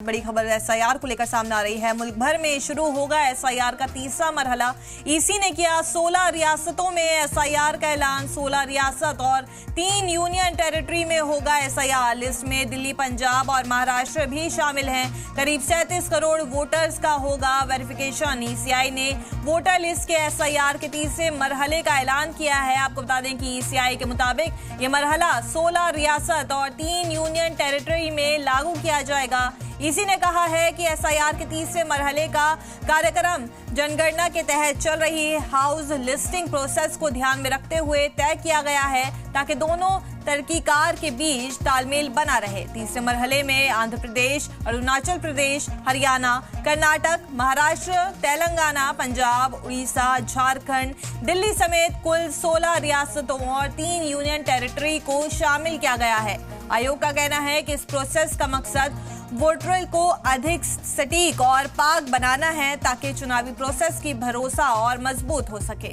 बड़ी खबर एसआईआर को लेकर सामने आ रही है। मुल्क भर में शुरू होगा एसआईआर का तीसरा मरहला। ईसी ने किया 16 रियासतों में एसआईआर का ऐलान। 16 रियासत और 3 यूनियन टेरिटरी में होगा एसआईआर। लिस्ट में दिल्ली, पंजाब और महाराष्ट्र भी शामिल हैं। करीब 37 करोड़ वोटर्स का होगा वेरिफिकेशन। ईसीआई ने वोटर लिस्ट के एसआईआर के तीसरे मरहले का ऐलान किया है। आपको बता दें कि ईसीआई के मुताबिक ये मरहला 16 रियासत और 3 यूनियन टेरिटरी में लागू किया जाएगा। ईसी ने कहा है कि एसआईआर के तीसरे मरहले का कार्यक्रम जनगणना के तहत चल रही हाउस लिस्टिंग प्रोसेस को ध्यान में रखते हुए तय किया गया है, ताकि दोनों तरकीकार के बीच तालमेल बना रहे। तीसरे मरहले में आंध्र प्रदेश, अरुणाचल प्रदेश, हरियाणा, कर्नाटक, महाराष्ट्र, तेलंगाना, पंजाब, उड़ीसा, झारखंड, दिल्ली समेत कुल 16 रियासतों और 3 यूनियन टेरिटरी को शामिल किया गया है। आयोग का कहना है कि इस प्रोसेस का मकसद वोटर को अधिक सटीक और पाक बनाना है, ताकि चुनावी प्रोसेस की भरोसा और मजबूत हो सके।